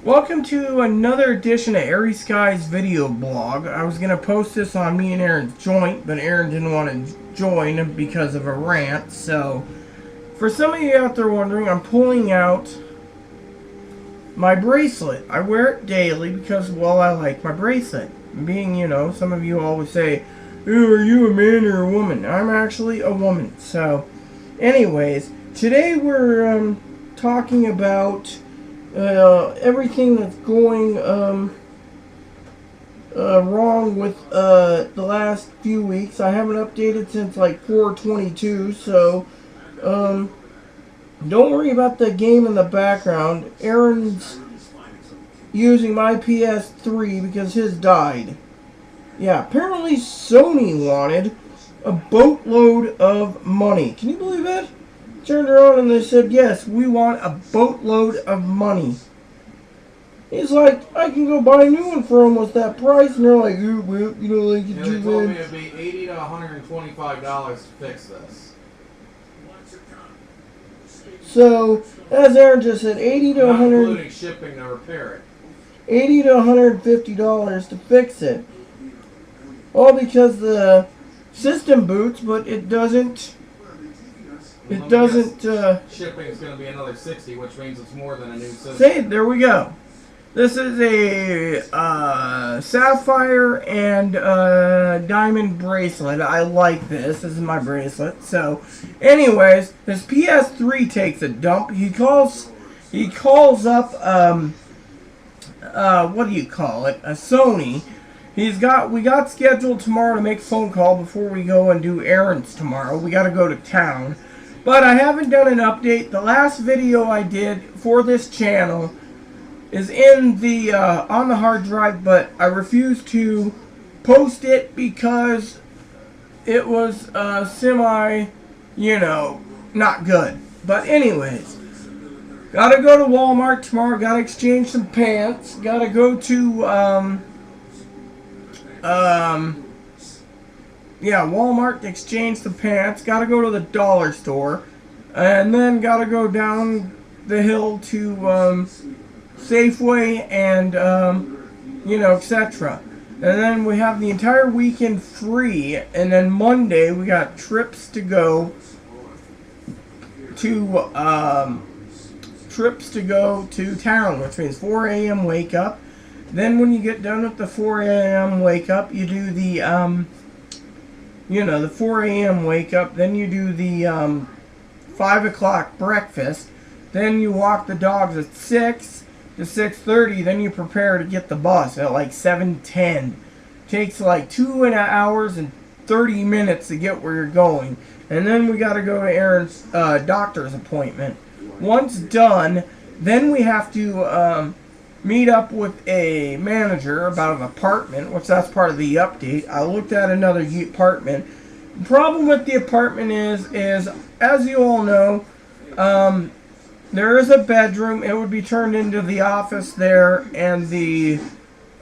Welcome to another edition of Airy Skies video blog. I was going to post this on me and Aaron's joint, but Aaron didn't want to join because of a rant. So, for some of you out there wondering, I'm pulling out my bracelet. I wear it daily because, well, I like my bracelet. Being, some of you always say, "Ooh, are you a man or a woman?" I'm actually a woman. So, anyways, today we're talking about everything that's going wrong with the last few weeks. I haven't updated since like 422, so don't worry about the game in the background. Aaron's using my PS3 because his died. Yeah, apparently Sony wanted a boatload of money. Can you believe that? Turned around and they said, yes, we want a boatload of money. He's like, I can go buy a new one for almost that price. And they're like, ooh, well, you know, like, they told me it'd be $80 to $125 to fix this. So, as Aaron just said, $80 to Not $100, including shipping to repair it. $80 to $150 to fix it. All because the system boots, but it doesn't. It doesn't. Shipping is going to be another $60, which means it's more than a new system. See, there we go. This is a sapphire and diamond bracelet. I like this. This is my bracelet. So, anyways, this PS3 takes a dump. He calls up what do you call it? A Sony. We got scheduled tomorrow to make a phone call before we go and do errands tomorrow. We got to go to town. But I haven't done an update. The last video I did for this channel is in the on the hard drive, but I refused to post it because it was semi, not good. But anyways, gotta go to Walmart tomorrow. Gotta exchange some pants. Gotta go to Walmart to exchange the pants. Gotta go to the dollar store. And then gotta go down the hill to Safeway and, etc. And then we have the entire weekend free. And then Monday we got trips to go to town, which means 4 a.m. wake up. Then when you get done with the 4 a.m. wake up, you do the, the 4 a.m. wake up. Then you do the 5 o'clock breakfast. Then you walk the dogs at 6 to 6:30. Then you prepare to get the bus at like 7:10. Takes like 2 hours and 30 minutes to get where you're going. And then we got to go to Aaron's doctor's appointment. Once done, then we have to meet up with a manager about an apartment, which that's part of the update. I looked at another apartment. The problem with the apartment is as you all know, there is a bedroom. It would be turned into the office there, and the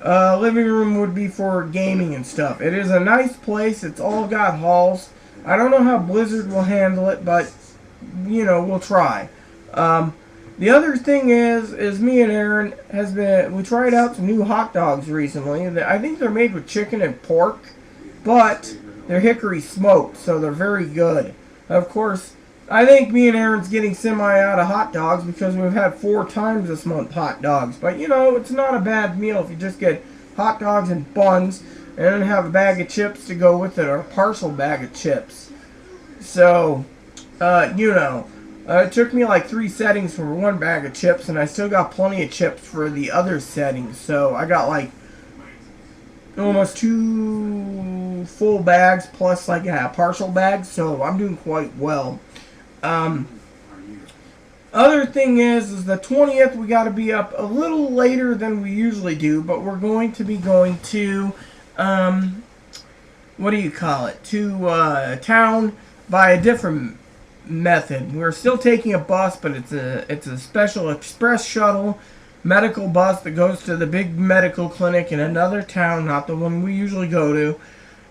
living room would be for gaming and stuff. It is a nice place. It's all got halls. I don't know how Blizzard will handle it, but, we'll try. The other thing is me and Aaron we tried out some new hot dogs recently. I think they're made with chicken and pork, but they're hickory smoked, so they're very good. Of course, I think me and Aaron's getting semi out of hot dogs because we've had 4 times this month hot dogs. But, it's not a bad meal if you just get hot dogs and buns and then have a bag of chips to go with it, or a partial bag of chips. So, it took me like 3 settings for 1 bag of chips, and I still got plenty of chips for the other settings. So I got like almost 2 full bags plus like a partial bag, so I'm doing quite well. Other thing is the 20th we got to be up a little later than we usually do, but we're going to be going to to town by a different method. We're still taking a bus, but it's a special express shuttle medical bus that goes to the big medical clinic in another town, not the one we usually go to.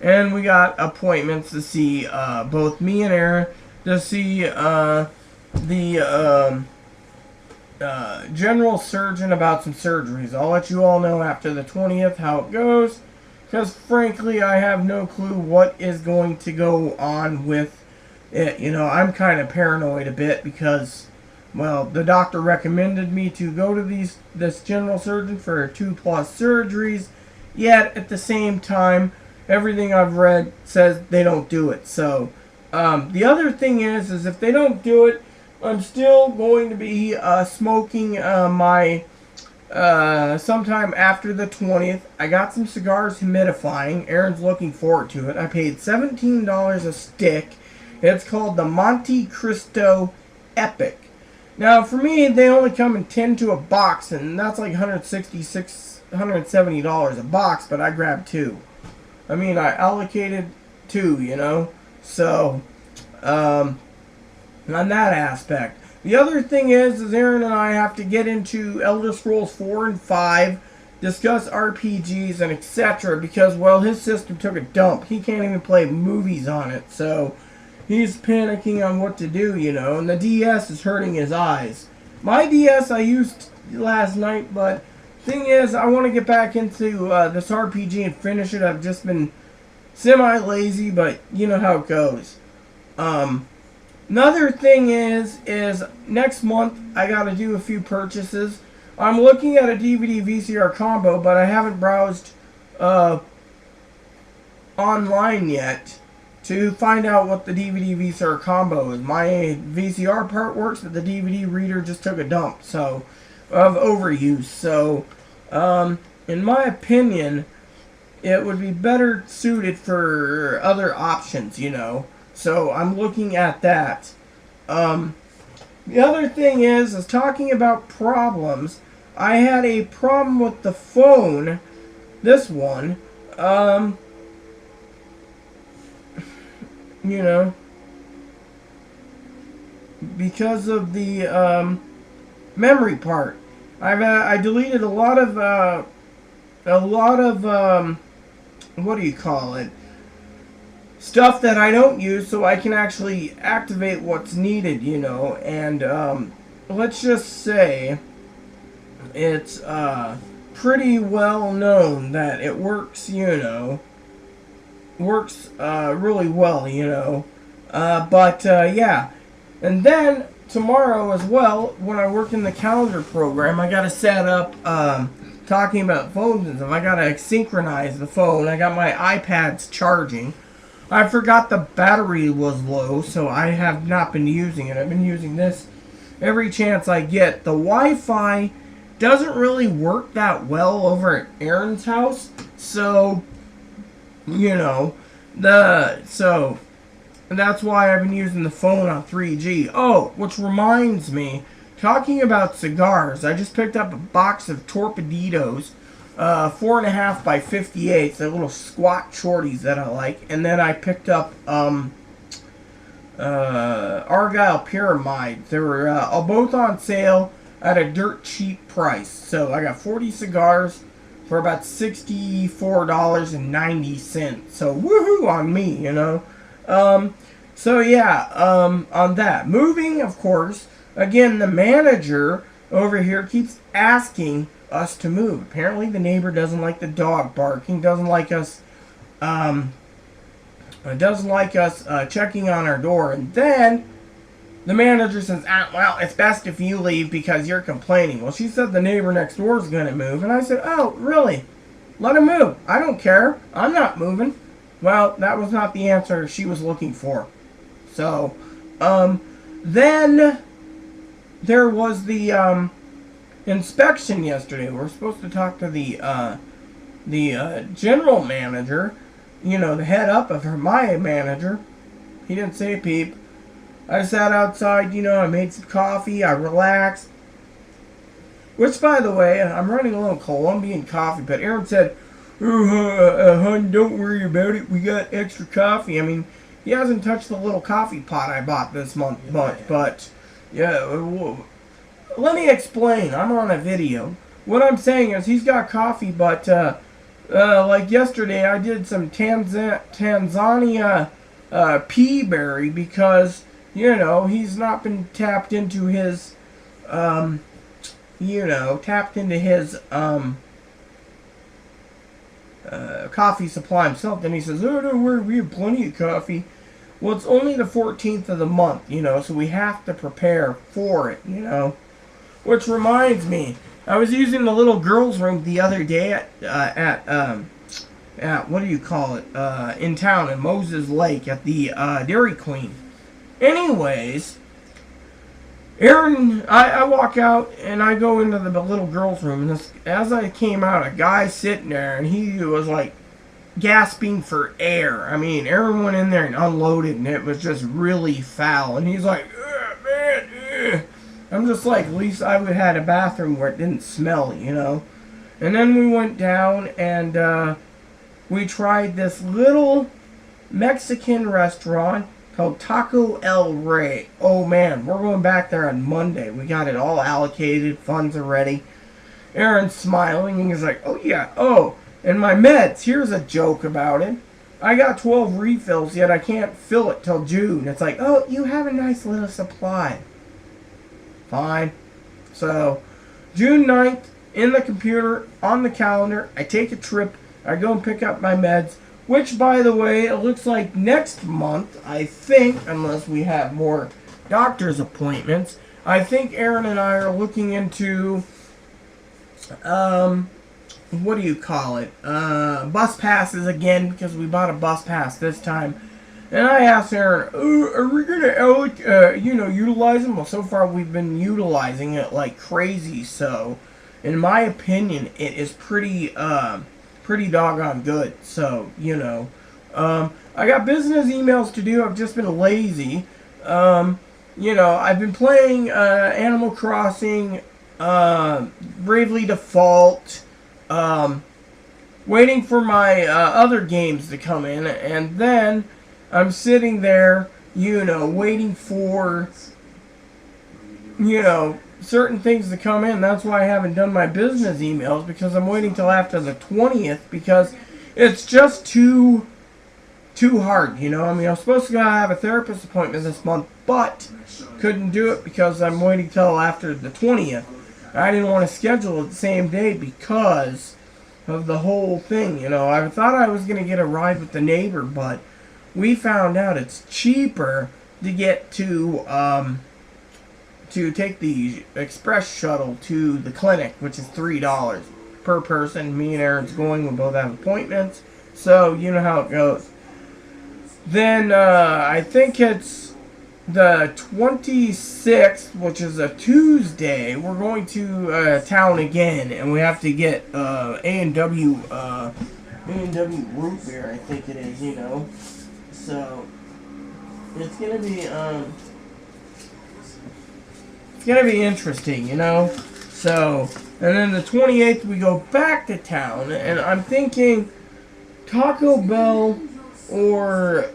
And we got appointments to see both me and Aaron to see the general surgeon about some surgeries. I'll let you all know after the 20th how it goes, because frankly I have no clue what is going to go on with it. You know, I'm kind of paranoid a bit because, well, the doctor recommended me to go to this general surgeon for 2+ surgeries, yet at the same time everything I've read says they don't do it. So the other thing is if they don't do it, I'm still going to be smoking my sometime after the 20th. I got some cigars humidifying. Aaron's looking forward to it. I paid $17 a stick. It's called the Monte Cristo Epic. Now, for me, they only come in 10 to a box, and that's like $170 a box, but I grabbed 2. I mean, I allocated 2, you know? So, on that aspect. The other thing is Aaron and I have to get into Elder Scrolls 4 and 5, discuss RPGs and etc. because, well, his system took a dump. He can't even play movies on it, so he's panicking on what to do, you know, and the DS is hurting his eyes. My DS I used last night, but thing is, I want to get back into this RPG and finish it. I've just been semi-lazy, but you know how it goes. Another thing is next month I gotta do a few purchases. I'm looking at a DVD VCR combo, but I haven't browsed online yet to find out what the DVD VCR combo is. My VCR part works, but the DVD reader just took a dump, so of overuse. So, in my opinion, it would be better suited for other options, you know. So I'm looking at that. The other thing is talking about problems. I had a problem with the phone. This one. You know, because of the memory part. I deleted a lot of what do you call it? Stuff that I don't use, so I can actually activate what's needed, you know. And let's just say it's pretty well known that it works, you know. Works really well, you know. Yeah. And then tomorrow as well, when I work in the calendar program, I gotta set up talking about phones and stuff. I gotta synchronize the phone. I got my iPads charging. I forgot the battery was low, so I have not been using it. I've been using this every chance I get. The Wi-Fi doesn't really work that well over at Aaron's house, so you know, so that's why I've been using the phone on 3G. Oh, which reminds me, talking about cigars, I just picked up a box of Torpeditos, 4.5 by 58, the little squat shorties that I like, and then I picked up Argyle Pyramids. They were both on sale at a dirt cheap price. So I got 40 cigars for about $64.90. So woohoo on me, you know. So yeah, on that. Moving, of course, again, the manager over here keeps asking us to move. Apparently the neighbor doesn't like the dog barking, doesn't like us checking on our door. And then the manager says, well, it's best if you leave because you're complaining. Well, she said the neighbor next door is going to move. And I said, oh, really? Let him move. I don't care. I'm not moving. Well, that was not the answer she was looking for. So, then there was the inspection yesterday. We're supposed to talk to the general manager, you know, the head up of my manager. He didn't say a peep. I sat outside, you know, I made some coffee, I relaxed. Which, by the way, I'm running a little Colombian coffee, but Aaron said, hon, don't worry about it, we got extra coffee. I mean, he hasn't touched the little coffee pot I bought this month much, but, yeah, let me explain. I'm on a video. What I'm saying is he's got coffee, but like yesterday I did some Tanzania pea berry because, you know, he's not been tapped into his tapped into his coffee supply himself. Then he says, "Oh, don't worry, we have plenty of coffee." Well, it's only the 14th of the month, so we have to prepare for it, Which reminds me, I was using the little girls' room the other day at what do you call it? In town in Moses Lake at the Dairy Queen. Anyways, I walk out and I go into the little girl's room, and as I came out, a guy sitting there, and he was like gasping for air. I mean, Aaron went in there and unloaded, and it was just really foul. And he's like, "Ugh, man, ugh." I'm just like, at least I would have had a bathroom where it didn't smell, And then we went down and we tried this little Mexican restaurant called Taco El Rey. Oh man, we're going back there on Monday. We got it all allocated, funds are ready. Aaron's smiling and he's like, "Oh yeah, oh, and my meds, here's a joke about it. I got 12 refills, yet I can't fill it till June." It's like, "Oh, you have a nice little supply." Fine. So, June 9th, in the computer, on the calendar, I take a trip, I go and pick up my meds, which, by the way, it looks like next month, I think, unless we have more doctor's appointments, I think Aaron and I are looking into, what do you call it? Bus passes again, because we bought a bus pass this time. And I asked Aaron, "Are we going to, utilize them?" Well, so far we've been utilizing it like crazy, so in my opinion, it is pretty doggone good. So, I got business emails to do. I've just been lazy. I've been playing Animal Crossing, Bravely Default, waiting for my other games to come in, and then I'm sitting there, waiting for, certain things to come in. That's why I haven't done my business emails, because I'm waiting till after the 20th, because it's just too hard, I mean, I was supposed to have a therapist appointment this month, but couldn't do it because I'm waiting till after the 20th. I didn't want to schedule it the same day because of the whole thing, I thought I was going to get a ride with the neighbor, but we found out it's cheaper to get to take the express shuttle to the clinic, which is $3 per person. Me and Aaron's going. We both have appointments, so you know how it goes. Then I think it's the 26th, which is a Tuesday. We're going to town again, and we have to get A&W root beer, I think it is, So it's gonna be interesting, So, and then the 28th we go back to town, and I'm thinking Taco Bell or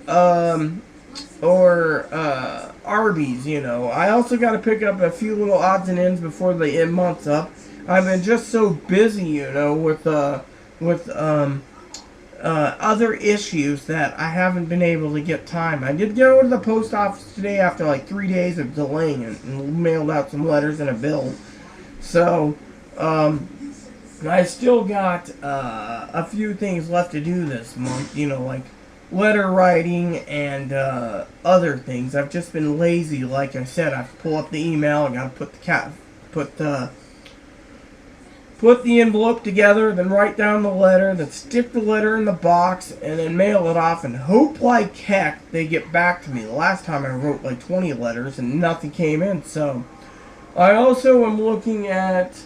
Arby's, I also got to pick up a few little odds and ends before the month's up. I've been just so busy, with other issues that I haven't been able to get time. I did go to the post office today after like 3 days of delaying and mailed out some letters and a bill. So, I still got a few things left to do this month, like letter writing and other things. I've just been lazy, like I said. I have to pull up the email, I gotta put the envelope together, then write down the letter, then stick the letter in the box, and then mail it off, and hope like heck they get back to me. The last time I wrote like 20 letters and nothing came in, so I also am looking at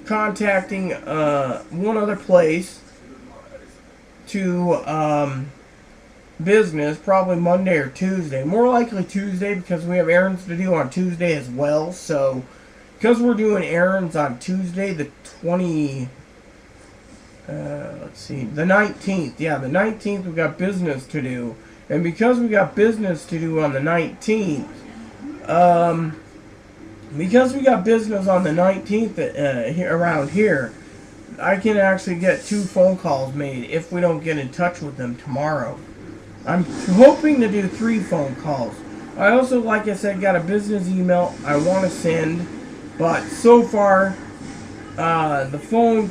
contacting one other place to business, probably Monday or Tuesday. More likely Tuesday, because we have errands to do on Tuesday as well, so because we're doing errands on Tuesday, the 19th. Yeah, the 19th we got business to do. And because we got business to do on the 19th, around here, I can actually get 2 phone calls made if we don't get in touch with them tomorrow. I'm hoping to do 3 phone calls. I also, like I said, got a business email I want to send, but so far, the phone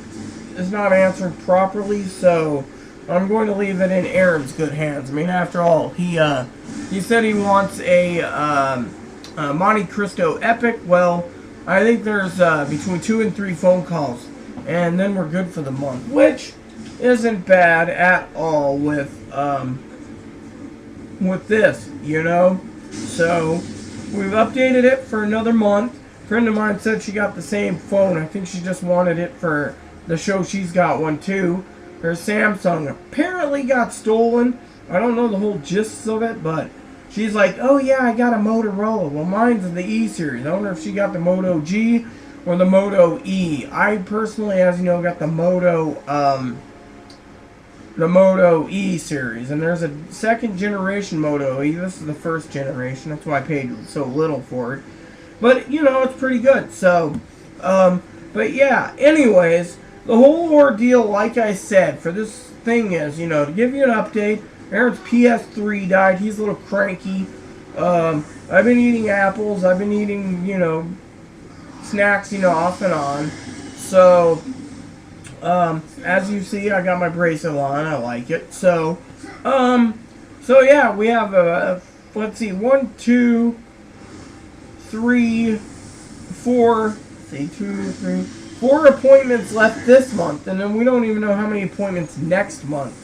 is not answering properly, so I'm going to leave it in Aaron's good hands. I mean, after all, he said he wants a Monte Cristo Epic. Well, I think there's between 2 and 3 phone calls, and then we're good for the month, which isn't bad at all with this, you know. So we've updated it for another month. A friend of mine said she got the same phone. I think she just wanted it for the show. She's got one too. Her Samsung apparently got stolen. I don't know the whole gist of it, but she's like, oh yeah, I got a Motorola. Well, mine's the E series. I wonder if she got the Moto G or the Moto E. I personally, as you know, got the Moto E series, and there's a second generation Moto E. This is the first generation. That's why I paid so little for it. But you know, it's pretty good. So, but yeah. Anyways, the whole ordeal, like I said, for this thing is, you know, to give you an update. Aaron's PS3 died. He's a little cranky. I've been eating apples. I've been eating, you know, snacks, you know, off and on. So, as you see, I got my bracelet on. I like it. So yeah, we have let's see, 1, 2, 3, 4. See, 2, 3, 4 appointments left this month, and then we don't even know how many appointments next month.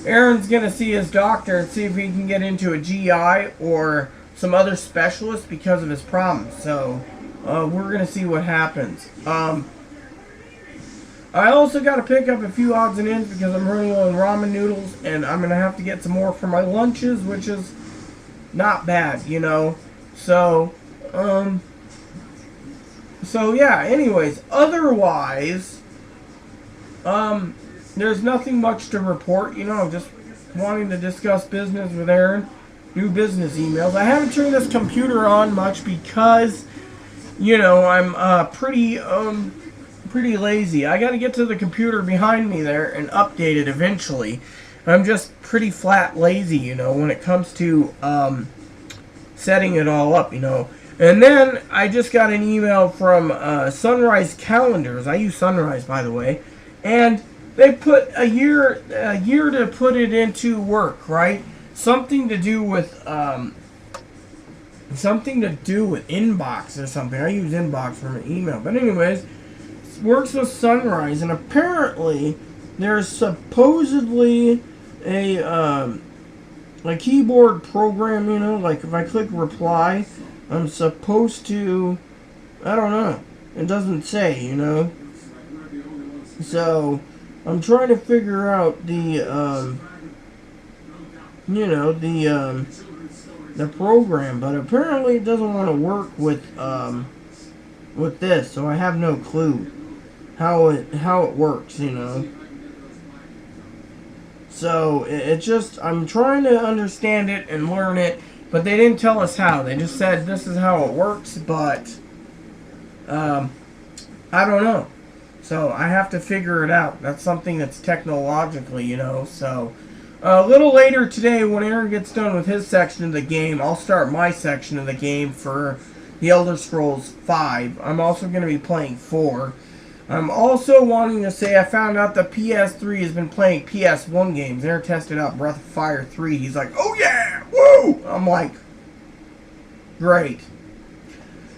Aaron's gonna see his doctor and see if he can get into a GI or some other specialist because of his problems. So we're gonna see what happens. I also got to pick up a few odds and ends because I'm running low on ramen noodles, and I'm going to have to get some more for my lunches, which is not bad, you know. So yeah, anyways, otherwise, there's nothing much to report, you know. I'm just wanting to discuss business with Aaron, new business emails. I haven't turned this computer on much because, you know, I'm pretty lazy. I got to get to the computer behind me there and update it eventually. I'm just pretty flat lazy, you know, when it comes to setting it all up, you know. And then I just got an email from Sunrise Calendars. I use Sunrise, by the way, and they put a year to put it into work, right? Something to do with Inbox or something. I use Inbox for my email, but anyways. Works with Sunrise, and apparently there's supposedly a keyboard program, you know, like if I click reply, I'm supposed to, I don't know, it doesn't say, you know. So I'm trying to figure out the the program, but apparently it doesn't want to work with this, so I have no clue how it works, you know. So it just, I'm trying to understand it and learn it, but they didn't tell us how. They just said this is how it works, but I don't know. So I have to figure it out. That's something that's technologically, you know. So a little later today, when Aaron gets done with his section of the game, I'll start my section of the game for The Elder Scrolls 5. I'm also going to be playing 4. I'm also wanting to say I found out the PS3 has been playing PS1 games. Aaron tested out Breath of Fire 3. He's like, oh yeah, woo! I'm like, great.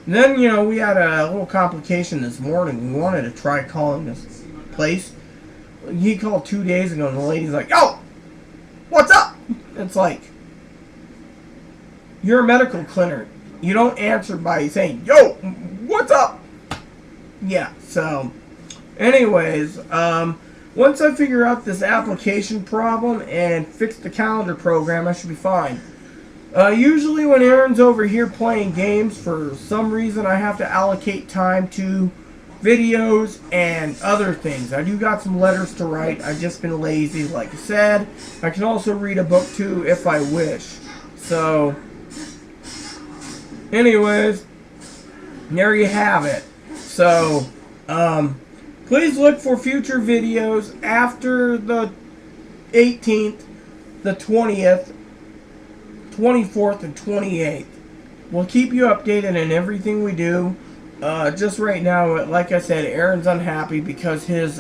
And then, you know, we had a little complication this morning. We wanted to try calling this place. He called 2 days ago, and the lady's like, yo, what's up? It's like, you're a medical clinic. You don't answer by saying, yo, what's up? Yeah, so, anyways, once I figure out this application problem and fix the calendar program, I should be fine. Usually when Aaron's over here playing games, for some reason I have to allocate time to videos and other things. I do got some letters to write. I've just been lazy, like I said. I can also read a book too if I wish. So, anyways, there you have it. So, please look for future videos after the 18th, the 20th, 24th, and 28th. we'll keep you updated in everything we do. Just right now, like I said, Aaron's unhappy because his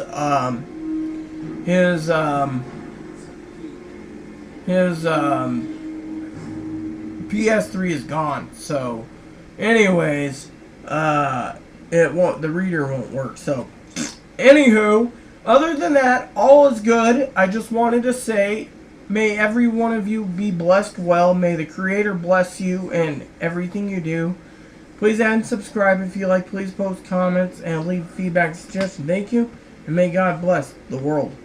PS3 is gone. So, anyways, the reader won't work. So, anywho, other than that, all is good. I just wanted to say, may every one of you be blessed well. May the Creator bless you and everything you do. Please add and subscribe if you like. Please post comments and leave feedback and suggestions. Thank you, and may God bless the world.